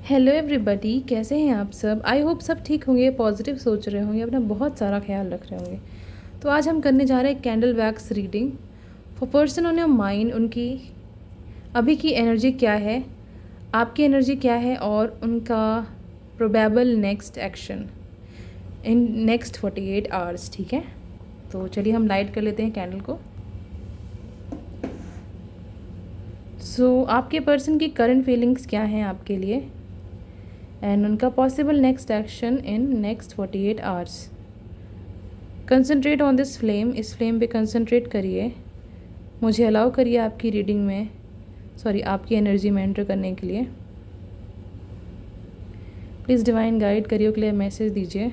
Hello everybody, कैसे हैं आप सब। आई होप सब ठीक होंगे, पॉजिटिव सोच रहे होंगे, अपना बहुत सारा ख्याल रख रहे होंगे। तो आज हम करने जा रहे हैं candle wax reading for person on your mind. उनकी अभी की एनर्जी क्या है, आपकी एनर्जी क्या है और उनका probable next action in next 48 hours. ठीक है, तो चलिए हम लाइट कर लेते हैं कैंडल को। आपके पर्सन की करंट फीलिंग्स क्या हैं आपके लिए एंड उनका possible next action in next 48 hours. Concentrate on this flame, इस फ्लेम पे कंसंट्रेट करिए। मुझे अलाउ करिए आपकी रीडिंग में, आपकी एनर्जी में एंटर करने के लिए। प्लीज़ डिवाइन गाइड करिए, क्लियर मैसेज दीजिए।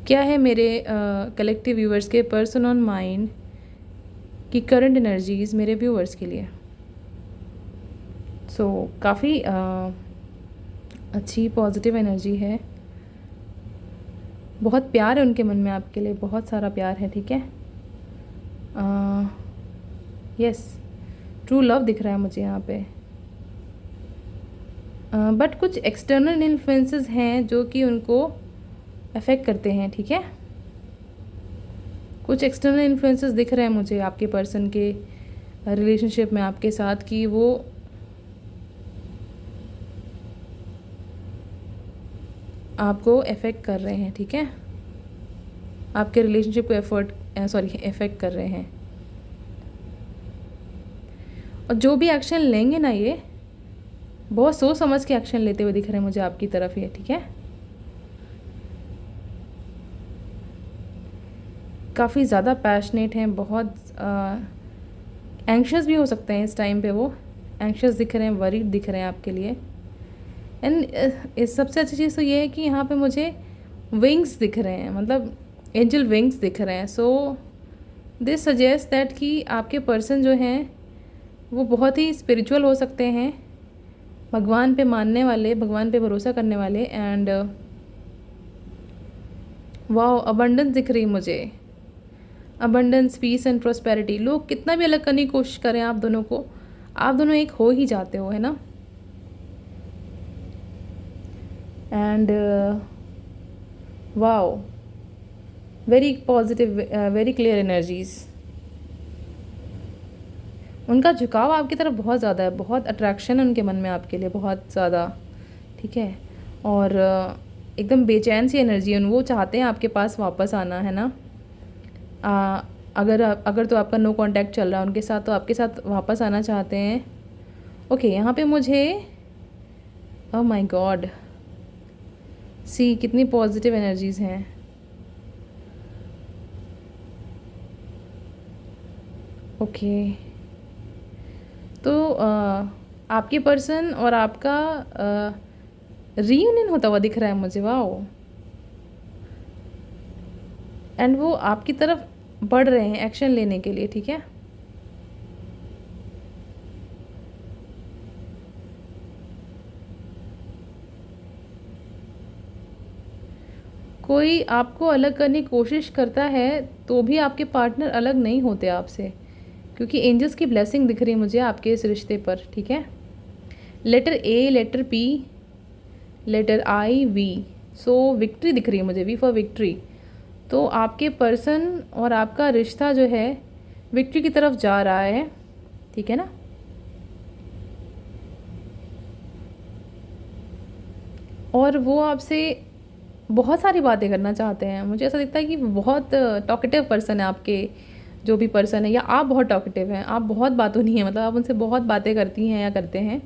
क्या है मेरे कलेक्टिव व्यूअर्स के पर्सन ऑन माइंड की करंट एनर्जीज़ मेरे व्यूअर्स के लिए। काफ़ी अच्छी पॉजिटिव एनर्जी है, बहुत प्यार है उनके मन में आपके लिए, बहुत सारा प्यार है। ठीक है, यस, ट्रू लव दिख रहा है मुझे यहाँ पे। बट कुछ एक्सटर्नल इन्फ्लुएंसेस हैं जो कि उनको अफेक्ट करते हैं। ठीक है, कुछ एक्सटर्नल इन्फ्लुएंसेस दिख रहे हैं मुझे आपके पर्सन के रिलेशनशिप में आपके साथ कि वो आपको अफेक्ट कर रहे हैं। ठीक है, आपके रिलेशनशिप को अफेक्ट कर रहे हैं। और जो भी एक्शन लेंगे ना, ये बहुत सोच समझ के एक्शन लेते हुए दिख रहे हैं मुझे आपकी तरफ ये। ठीक है, काफ़ी ज़्यादा पैशनेट हैं, बहुत एंक्शस भी हो सकते हैं इस टाइम पे। वो एंक्शस दिख रहे हैं, वरीड दिख रहे हैं आपके लिए। एंड इस सबसे अच्छी चीज़ तो ये है कि यहाँ पे मुझे विंग्स दिख रहे हैं, मतलब एंजल विंग्स दिख रहे हैं। दिस सजेस्ट दैट कि आपके पर्सन जो हैं वो बहुत ही स्पिरिचुअल हो सकते हैं, भगवान पे मानने वाले, भगवान पे भरोसा करने वाले। एंड वाओ, अबंडेंस दिख रही मुझे, अबंडेंस, पीस एंड प्रोस्पेरिटी। लोग कितना भी अलग करने की कोशिश करें आप दोनों को, आप दोनों एक हो ही जाते हो, है ना। And wow, very positive, very clear energies. उनका झुकाव आपकी तरफ बहुत ज़्यादा है, बहुत अट्रैक्शन है उनके मन में आपके लिए, बहुत ज़्यादा। ठीक है, और एकदम बेचैन सी एनर्जी है। वो चाहते हैं आपके पास वापस आना, है ना। अगर तो आपका नो कांटेक्ट चल रहा है उनके साथ, तो आपके साथ वापस आना चाहते हैं। ओके, यहाँ पे मुझे, ओह माय गॉड, सी कितनी पॉजिटिव एनर्जीज़ हैं। ओके, तो आपके पर्सन और आपका रीयूनियन होता हुआ दिख रहा है मुझे। वाओ, एंड वो आपकी तरफ बढ़ रहे हैं एक्शन लेने के लिए। ठीक है, कोई आपको अलग करने की कोशिश करता है तो भी आपके पार्टनर अलग नहीं होते आपसे, क्योंकि एंजल्स की ब्लेसिंग दिख रही है मुझे आपके इस रिश्ते पर। ठीक है, letter A, letter P, letter I, V. Victory दिख रही है मुझे, वी फॉर विक्ट्री। तो आपके पर्सन और आपका रिश्ता जो है विक्ट्री की तरफ जा रहा है। ठीक है ना, और वो आपसे बहुत सारी बातें करना चाहते हैं। मुझे ऐसा दिखता है कि बहुत टॉकेटिव पर्सन है आपके जो भी पर्सन है, या आप बहुत टॉकेटिव हैं, आप बहुत बातों नहीं है, मतलब आप उनसे बहुत बातें करती हैं या करते हैं।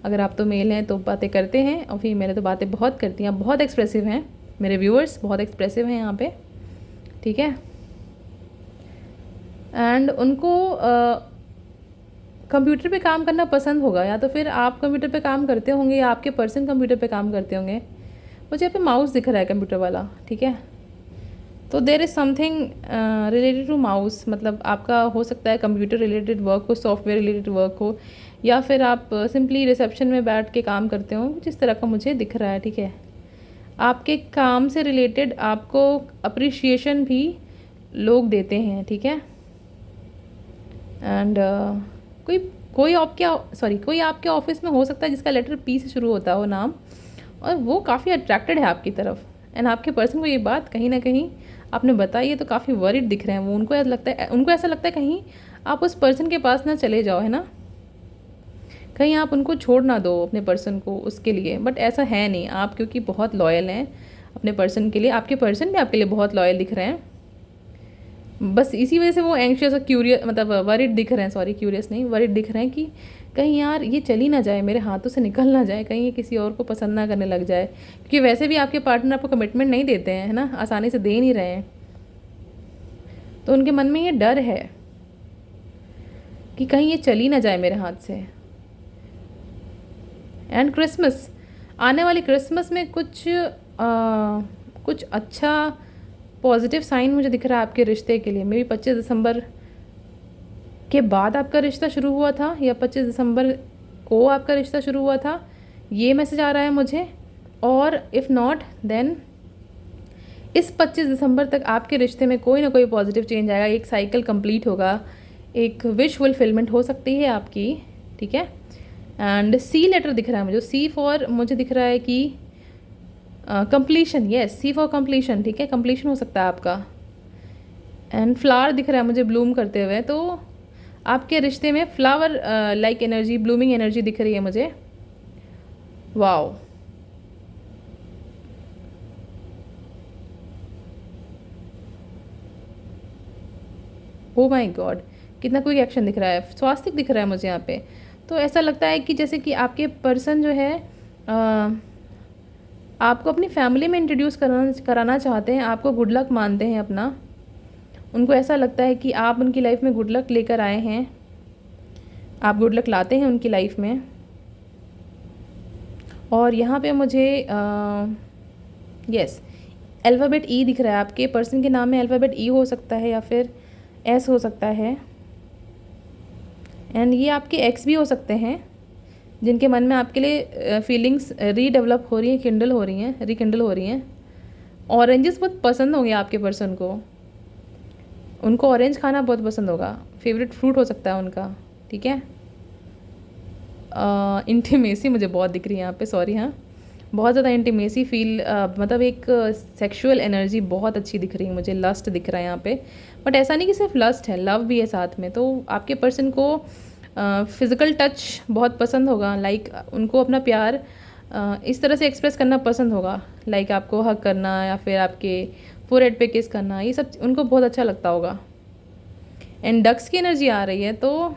अगर आप तो मेल हैं तो बातें करते हैं, और फीमेल है तो बातें बहुत करती हैं। आप बहुत एक्सप्रेसिव हैं, मेरे व्यूअर्स बहुत एक्सप्रेसिव हैं यहाँ पे। ठीक है, एंड उनको कंप्यूटर पे काम करना पसंद होगा, या तो फिर आप कंप्यूटर पे काम करते होंगे या आपके पर्सन कंप्यूटर पे काम करते होंगे। मुझे यहाँ पे माउस दिख रहा है कंप्यूटर वाला। ठीक है, तो there is something related to mouse, मतलब आपका हो सकता है कंप्यूटर रिलेटेड वर्क हो, सॉफ्टवेयर रिलेटेड वर्क हो, या फिर आप सिंपली रिसेप्शन में बैठ के काम करते हो, जिस तरह का मुझे दिख रहा है। ठीक है, आपके काम से रिलेटेड आपको अप्रिशिएशन भी लोग देते हैं। ठीक है, एंड कोई कोई आपके ऑफिस में हो सकता है जिसका लेटर पी से शुरू होता हो नाम, और वो काफ़ी अट्रैक्टेड है आपकी तरफ, एंड आपके पर्सन को ये बात कहीं ना कहीं आपने बताई है तो काफ़ी वरीड दिख रहे हैं वो। उनको ऐसा लगता है कहीं आप उस पर्सन के पास ना चले जाओ, है ना, कहीं आप उनको छोड़ ना दो अपने पर्सन को उसके लिए। बट ऐसा है नहीं, आप क्योंकि बहुत लॉयल हैं अपने पर्सन के लिए, आपके पर्सन भी आपके लिए बहुत लॉयल दिख रहे हैं। बस इसी वजह से वो एंग्शियस और क्यूरियस, मतलब वरिड दिख रहे हैं, सॉरी क्यूरियस नहीं, वरिड दिख रहे हैं कि कहीं यार ये चली ना जाए, मेरे हाथों से निकल ना जाए, कहीं ये किसी और को पसंद ना करने लग जाए, क्योंकि वैसे भी आपके पार्टनर आपको कमिटमेंट नहीं देते हैं, है ना, आसानी से दे नहीं रहे हैं। तो उनके मन में ये डर है कि कहीं ये चली ना जाए मेरे हाथ से। एंड क्रिसमस, आने वाली क्रिसमस में कुछ अच्छा पॉजिटिव साइन मुझे दिख रहा है आपके रिश्ते के लिए। मे बी 25 दिसंबर के बाद आपका रिश्ता शुरू हुआ था, या 25 दिसंबर को आपका रिश्ता शुरू हुआ था, ये मैसेज आ रहा है मुझे। और इफ़ नॉट देन इस 25 दिसंबर तक आपके रिश्ते में कोई ना कोई पॉजिटिव चेंज आएगा, एक साइकिल कंप्लीट होगा, एक विश फुलफिलमेंट हो सकती है आपकी, ठीक है। एंड सी लेटर दिख रहा है मुझे, सी फॉर मुझे दिख रहा है कि completion, yes, C for completion, ठीक है, कंप्लीशन हो सकता है आपका। एंड फ्लावर दिख रहा है मुझे ब्लूम करते हुए, तो आपके रिश्ते में flower like energy, blooming energy दिख रही है मुझे। वाओ, ओ माय गॉड, कितना क्विक एक्शन दिख रहा है, स्वास्तिक दिख रहा है मुझे यहाँ पे। तो ऐसा लगता है कि जैसे कि आपके पर्सन जो है आपको अपनी फैमिली में इंट्रोड्यूस कराना चाहते हैं, आपको गुड लक मानते हैं अपना। उनको ऐसा लगता है कि आप उनकी लाइफ में गुड लक लेकर आए हैं, आप गुड लक लाते हैं उनकी लाइफ में। और यहाँ पे मुझे यस अल्फ़ाबेट ई दिख रहा है, आपके पर्सन के नाम में अल्फ़ाबेट ई हो सकता है या फिर एस हो सकता है। एंड ये आपके एक्स भी हो सकते हैं जिनके मन में आपके लिए फीलिंग्स रीडेवलप हो रही हैं, रिकिंडल हो रही हैं। ऑरेंजेस बहुत पसंद होंगे आपके पर्सन को, उनको ऑरेंज खाना बहुत पसंद होगा, फेवरेट फ्रूट हो सकता है उनका, ठीक है। इंटीमेसी मुझे बहुत दिख रही है यहाँ पे, सॉरी, हाँ, बहुत ज़्यादा इंटीमेसी फील, मतलब एक सेक्सुअल एनर्जी बहुत अच्छी दिख रही है मुझे, लस्ट दिख रहा है यहाँ पे। बट ऐसा नहीं कि सिर्फ लस्ट है, लव भी है साथ में। तो आपके पर्सन को फिज़िकल टच बहुत पसंद होगा, लाइक उनको अपना प्यार इस तरह से एक्सप्रेस करना पसंद होगा, लाइक आपको हग करना या फिर आपके फोरहेड पे किस करना, ये सब उनको बहुत अच्छा लगता होगा। एंड डक्स की एनर्जी आ रही है, तो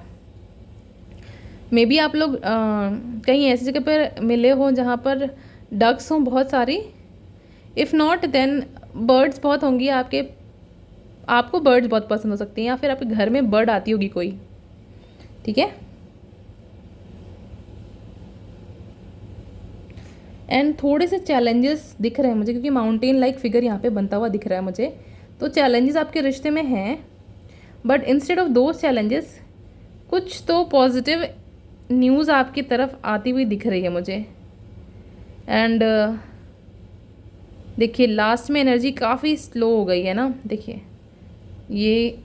मे बी आप लोग कहीं ऐसी जगह पर मिले हो जहाँ पर डक्स हों बहुत सारी। इफ़ नॉट देन बर्ड्स बहुत होंगी आपको बर्ड्स बहुत पसंद हो सकती हैं, या फिर आपके घर में बर्ड आती होगी कोई, ठीक है। एंड थोड़े से चैलेंजेस दिख रहे हैं मुझे, क्योंकि माउंटेन लाइक फिगर यहाँ पे बनता हुआ दिख रहा है मुझे। तो चैलेंजेस आपके रिश्ते में हैं, बट इंस्टेड ऑफ दो चैलेंजेस कुछ तो पॉजिटिव न्यूज़ आपकी तरफ आती हुई दिख रही है मुझे। एंड देखिए लास्ट में एनर्जी काफ़ी स्लो हो गई है ना, देखिए ये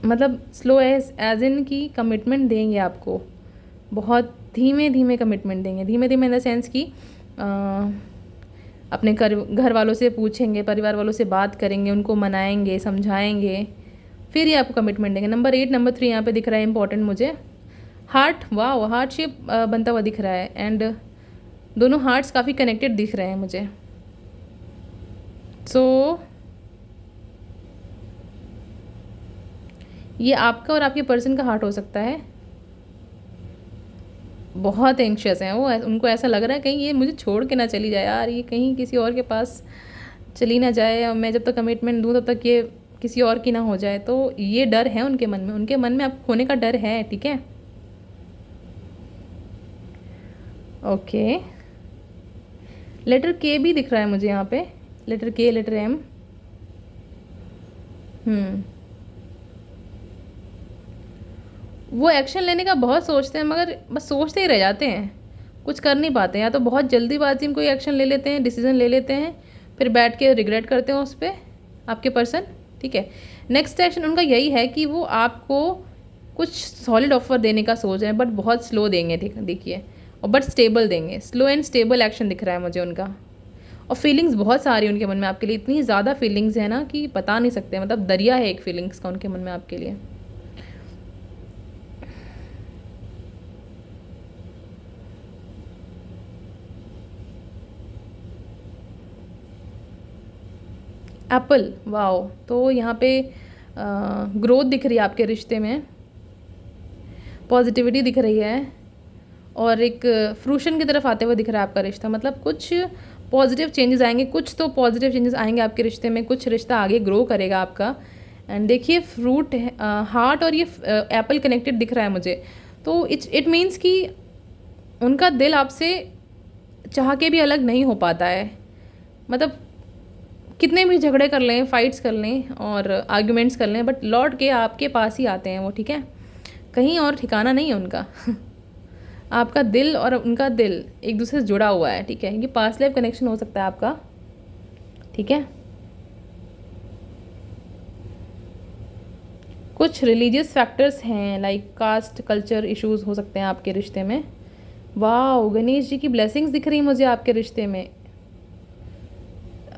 मतलब स्लो एज इन की कमिटमेंट देंगे आपको, बहुत धीमे धीमे कमिटमेंट देंगे, धीमे धीमे इन द सेंस कि अपने घर वालों से पूछेंगे, परिवार वालों से बात करेंगे, उनको मनाएंगे, समझाएंगे, फिर ये आपको कमिटमेंट देंगे। नंबर 8, नंबर 3 यहाँ पे दिख रहा है इंपॉर्टेंट मुझे। हार्ट, वाह, हार्ट शेप बनता हुआ दिख रहा है, एंड दोनों हार्ट्स काफ़ी कनेक्टेड दिख रहे हैं मुझे। सो ये आपका और आपके पर्सन का हार्ट हो सकता है, बहुत एंक्शियस हैं वो, उनको ऐसा लग रहा है कहीं ये मुझे छोड़ के ना चली जाए यार, ये कहीं किसी और के पास चली ना जाए, और मैं जब तक कमिटमेंट दूँ तब तक ये किसी और की ना हो जाए। तो ये डर है उनके मन में आपको खोने का डर है, ठीक है। ओके, लेटर के भी दिख रहा है मुझे यहाँ पे, लेटर के, लेटर एम। वो एक्शन लेने का बहुत सोचते हैं, मगर बस सोचते ही रह जाते हैं, कुछ कर नहीं पाते हैं। या तो बहुत जल्दीबाजी में कोई एक्शन ले लेते हैं, डिसीजन ले लेते हैं, फिर बैठ के रिग्रेट करते हैं उस पर, आपके पर्सन, ठीक है। नेक्स्ट एक्शन उनका यही है कि वो आपको कुछ सॉलिड ऑफर देने का सोच रहे हैं, बट बहुत स्लो देंगे, ठीक देखिए, और बट स्टेबल देंगे, स्लो एंड स्टेबल एक्शन दिख रहा है मुझे उनका। और फीलिंग्स बहुत सारी उनके मन में आपके लिए, इतनी ज़्यादा फीलिंग्स है ना कि बता नहीं सकते, मतलब दरिया है एक फीलिंग्स का उनके मन में आपके लिए। Apple, wow. तो यहाँ पे ग्रोथ दिख रही है आपके रिश्ते में, पॉजिटिविटी दिख रही है, और एक फ्रूशन की तरफ आते हुए दिख रहा है आपका रिश्ता। मतलब कुछ पॉजिटिव चेंजेस आएंगे, कुछ तो पॉजिटिव चेंजेस आएंगे आपके रिश्ते में, कुछ रिश्ता आगे ग्रो करेगा आपका। एंड देखिए फ्रूट, हार्ट और ये एप्पल कनेक्टेड दिख रहा है मुझे। तो इट मीन्स कि उनका दिल आपसे चाह के भी अलग नहीं हो पाता है। मतलब कितने भी झगड़े कर लें, फाइट्स कर लें और आर्ग्यूमेंट्स कर लें, बट लौट के आपके पास ही आते हैं वो, ठीक है, कहीं और ठिकाना नहीं है उनका। आपका दिल और उनका दिल एक दूसरे से जुड़ा हुआ है, ठीक है, ये पास्ट लाइफ कनेक्शन हो सकता है आपका, ठीक है। कुछ रिलीजियस फैक्टर्स हैं, लाइक कास्ट कल्चर इश्यूज हो सकते हैं आपके रिश्ते में। वाह, गणेश जी की ब्लेसिंग्स दिख रही है मुझे आपके रिश्ते में,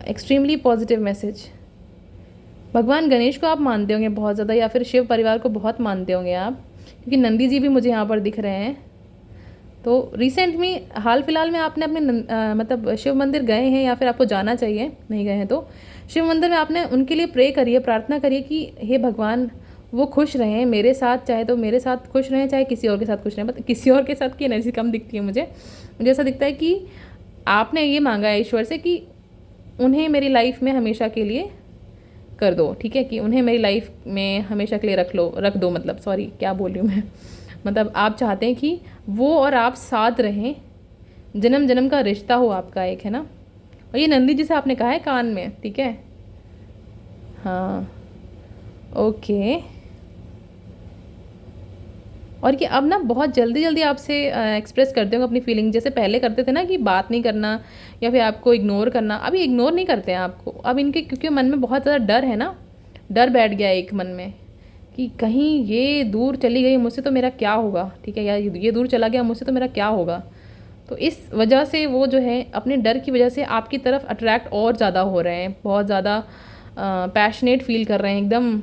एक्सट्रीमली पॉजिटिव मैसेज। भगवान गणेश को आप मानते होंगे बहुत ज़्यादा, या फिर शिव परिवार को बहुत मानते होंगे आप, क्योंकि नंदी जी भी मुझे यहाँ पर दिख रहे हैं। तो रिसेंट में, हाल फिलहाल में आपने अपने मतलब शिव मंदिर गए हैं, या फिर आपको जाना चाहिए, नहीं गए हैं तो शिव मंदिर में आपने उनके लिए प्रे करिए, प्रार्थना करिए कि हे भगवान वो खुश रहें मेरे साथ, चाहे तो मेरे साथ खुश रहें, चाहे किसी और के साथ खुश रहें। मतलब किसी और के साथ की एनर्जी कम दिखती है मुझे ऐसा दिखता है कि आपने ये मांगा है ईश्वर से कि उन्हें मेरी लाइफ में हमेशा के लिए कर दो, ठीक है, कि उन्हें मेरी लाइफ में हमेशा के लिए रख दो, मतलब सॉरी क्या बोल रही हूँ मैं, मतलब आप चाहते हैं कि वो और आप साथ रहें, जन्म जन्म का रिश्ता हो आपका एक, है ना। और ये नंदी जी से आपने कहा है कान में, ठीक है, हाँ, ओके। और कि अब ना बहुत जल्दी जल्दी आपसे एक्सप्रेस करते होंगे अपनी फीलिंग, जैसे पहले करते थे ना कि बात नहीं करना या फिर आपको इग्नोर करना, अभी इग्नोर नहीं करते हैं आपको अब इनके, क्योंकि मन में बहुत ज़्यादा डर है ना, डर बैठ गया है एक मन में कि कहीं ये दूर चली गई मुझसे तो मेरा क्या होगा, ठीक है, या ये दूर चला गया मुझसे तो मेरा क्या होगा। तो इस वजह से वो जो है अपने डर की वजह से आपकी तरफ अट्रैक्ट और ज़्यादा हो रहे हैं, बहुत ज़्यादा पैशनेट फील कर रहे हैं, एकदम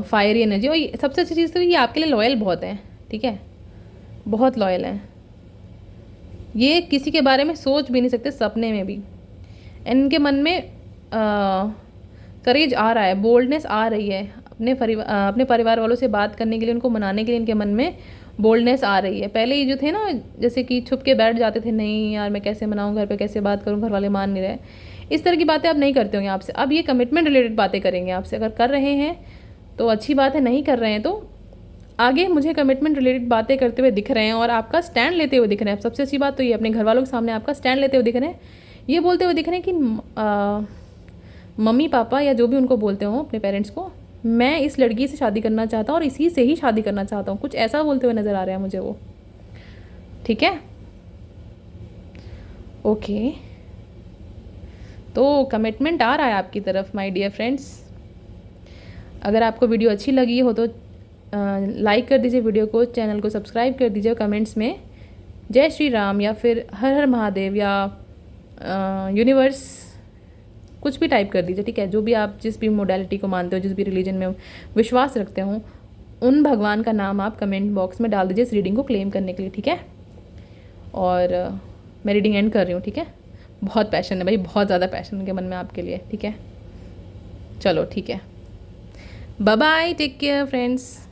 फायरी एनर्जी। और सबसे अच्छी चीज़ तो ये आपके लिए लॉयल बहुत है, ठीक है, बहुत लॉयल है, ये किसी के बारे में सोच भी नहीं सकते सपने में भी। इनके मन में करेज आ रहा है, बोल्डनेस आ रही है, अपने परिवार वालों से बात करने के लिए, उनको मनाने के लिए इनके मन में बोल्डनेस आ रही है। पहले ये जो थे ना, जैसे कि छुप के बैठ जाते थे, नहीं यार मैं कैसे मनाऊँ, घर पे कैसे बात करूँ, घर वाले मान नहीं रहे, इस तरह की बातें अब नहीं करते होंगे आपसे। अब ये कमिटमेंट रिलेटेड बातें करेंगे आपसे, अगर कर रहे हैं तो अच्छी बात है, नहीं कर रहे हैं तो आगे मुझे कमिटमेंट रिलेटेड बातें करते हुए दिख रहे हैं और आपका स्टैंड लेते हुए दिख रहे हैं। सबसे अच्छी बात तो ये, अपने घर वालों के सामने आपका स्टैंड लेते हुए दिख रहे हैं, ये बोलते हुए दिख रहे हैं कि मम्मी पापा या जो भी उनको बोलते हो अपने पेरेंट्स को, मैं इस लड़की से शादी करना चाहता हूँ और इसी से ही शादी करना चाहता हूँ, कुछ ऐसा बोलते हुए नज़र आ रहा है मुझे वो, ठीक है, ओके। तो कमिटमेंट आ रहा है आपकी तरफ माय डियर फ्रेंड्स। अगर आपको वीडियो अच्छी लगी हो तो लाइक कर दीजिए वीडियो को, चैनल को सब्सक्राइब कर दीजिए, कमेंट्स में जय श्री राम या फिर हर हर महादेव या यूनिवर्स कुछ भी टाइप कर दीजिए, ठीक है, जो भी आप जिस भी मोडालिटी को मानते हो, जिस भी रिलीजन में विश्वास रखते हो, उन भगवान का नाम आप कमेंट बॉक्स में डाल दीजिए इस रीडिंग को क्लेम करने के लिए, ठीक है। और मैं रीडिंग एंड कर रही हूँ, ठीक है, बहुत पैशन है भाई, बहुत ज़्यादा पैशन उनके मन में आपके लिए, ठीक है, चलो ठीक है, bye bye, take care friends.